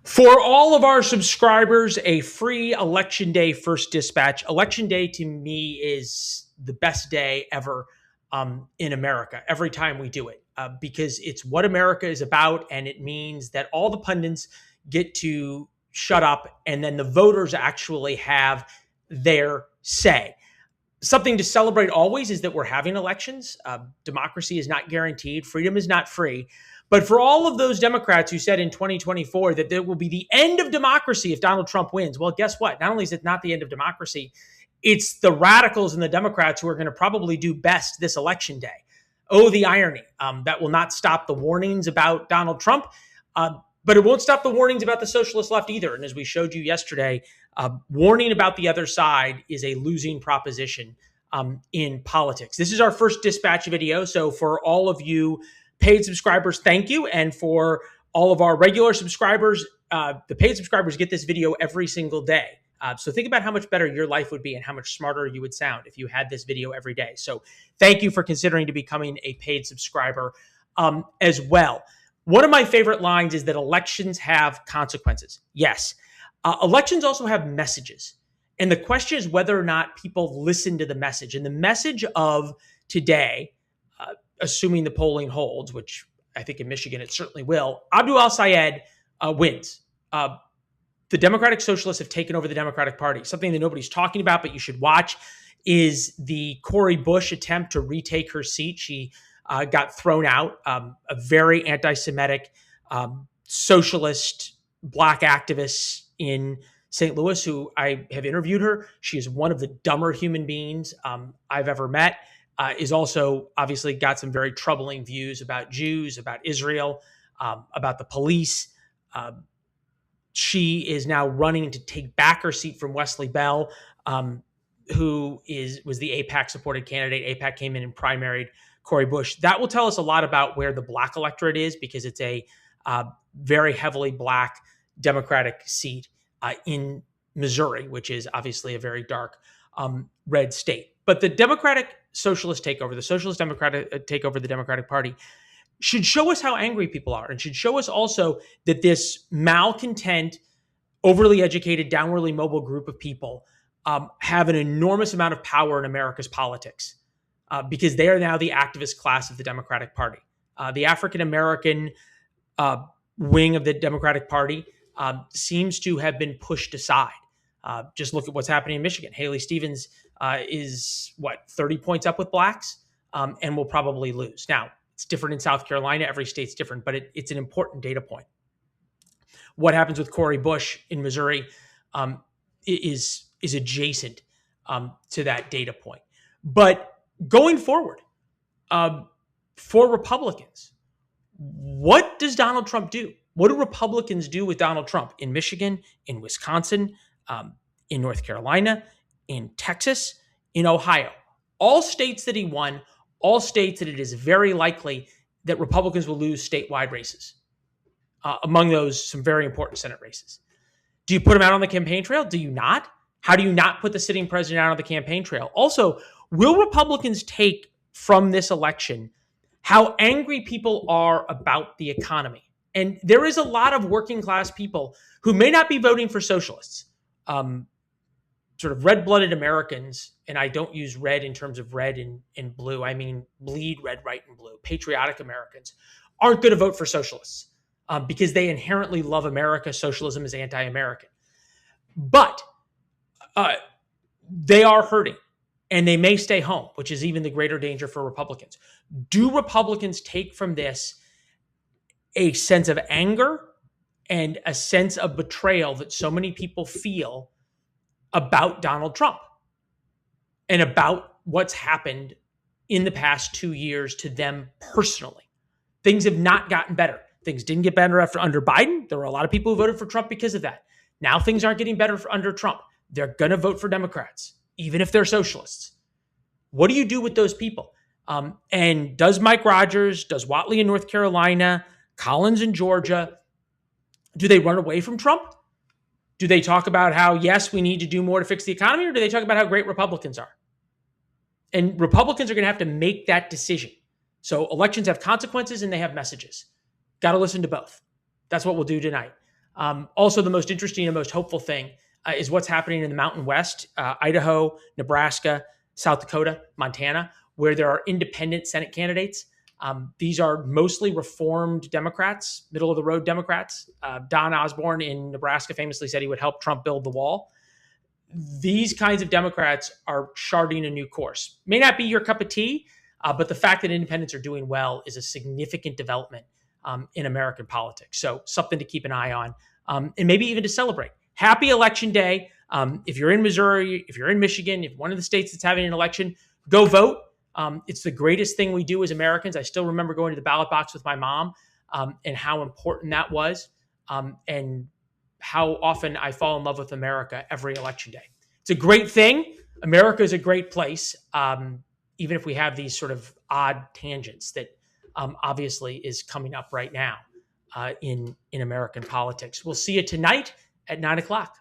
For all of our subscribers, a free Election Day first dispatch. Election Day to me is the best day ever in America, every time we do it, because it's what America is about. And it means that all the pundits get to shut up and then the voters actually have their say. Something to celebrate always is that we're having elections. Democracy is not guaranteed. Freedom is not free. But for all of those Democrats who said in 2024 that there will be the end of democracy if Donald Trump wins, well, guess what? Not only is it not the end of democracy, it's the radicals and the Democrats who are going to probably do best this election day. Oh, the irony. That will not stop the warnings about Donald Trump, but it won't stop the warnings about the socialist left either. And as we showed you yesterday, warning about the other side is a losing proposition in politics. This is our first dispatch video. So for all of you paid subscribers, thank you. And for all of our regular subscribers, the paid subscribers get this video every single day. So think about how much better your life would be and how much smarter you would sound if you had this video every day. So thank you for considering to becoming a paid subscriber as well. One of my favorite lines is that elections have consequences. Yes. Elections also have messages. And the question is whether or not people listen to the message. And the message of today, assuming the polling holds, which I think in Michigan it certainly will, Abdul al-Sayed wins. The Democratic Socialists have taken over the Democratic Party. Something that nobody's talking about, but you should watch, is the Cori Bush attempt to retake her seat. She got thrown out. A very anti-Semitic socialist black activist in St. Louis, who I have interviewed her. She is one of the dumber human beings I've ever met. Is also obviously got some very troubling views about Jews, about Israel, about the police. She is now running to take back her seat from Wesley Bell, who was the AIPAC supported candidate. AIPAC came in and primaried Cori Bush. That will tell us a lot about where the black electorate is, because it's a very heavily black Democratic seat in Missouri, which is obviously a very dark red state. But the Democratic Socialist takeover, the Socialist Democratic takeover, the Democratic Party, should show us how angry people are, and should show us also that this malcontent, overly educated, downwardly mobile group of people have an enormous amount of power in America's politics because they are now the activist class of the Democratic Party. The African-American wing of the Democratic Party seems to have been pushed aside. Just look at what's happening in Michigan. Haley Stevens is, 30 points up with blacks and will probably lose. Now, it's different in South Carolina. Every state's different, but it's an important data point. What happens with Cori Bush in Missouri is adjacent to that data point. But going forward, for Republicans, what does Donald Trump do? What do Republicans do with Donald Trump in Michigan, in Wisconsin, in North Carolina, in Texas, in Ohio? All states that he won, all states that it is very likely that Republicans will lose statewide races. Among those, some very important Senate races. Do you put him out on the campaign trail? Do you not? How do you not put the sitting president out on the campaign trail? Also, will Republicans take from this election how angry people are about the economy? And there is a lot of working class people who may not be voting for socialists, sort of red-blooded Americans, and I don't use red in terms of red and blue. I mean bleed red, white, and blue. Patriotic Americans aren't going to vote for socialists because they inherently love America. Socialism is anti-American. But they are hurting, and they may stay home, which is even the greater danger for Republicans. Do Republicans take from this a sense of anger and a sense of betrayal that so many people feel about Donald Trump and about what's happened in the past 2 years to them personally? Things have not gotten better. Things didn't get better under Biden. There were a lot of people who voted for Trump because of that. Now things aren't getting better under Trump. They're going to vote for Democrats, even if they're socialists. What do you do with those people? And does Mike Rogers, does Whatley in North Carolina, Collins in Georgia, do they run away from Trump? Do they talk about how, yes, we need to do more to fix the economy, or do they talk about how great Republicans are? And Republicans are going to have to make that decision. So elections have consequences and they have messages. Got to listen to both. That's what we'll do tonight. Also, the most interesting and most hopeful thing is what's happening in the Mountain West, Idaho, Nebraska, South Dakota, Montana, where there are independent Senate candidates. These are mostly reformed Democrats, middle of the road Democrats. Don Osborne in Nebraska famously said he would help Trump build the wall. These kinds of Democrats are charting a new course. May not be your cup of tea, but the fact that independents are doing well is a significant development in American politics. So something to keep an eye on, and maybe even to celebrate. Happy Election Day. If you're in Missouri, if you're in Michigan, if one of the states that's having an election, go vote. It's the greatest thing we do as Americans. I still remember going to the ballot box with my mom and how important that was, and how often I fall in love with America every election day. It's a great thing. America is a great place, even if we have these sort of odd tangents that obviously is coming up right now in American politics. We'll see you tonight at 9 o'clock.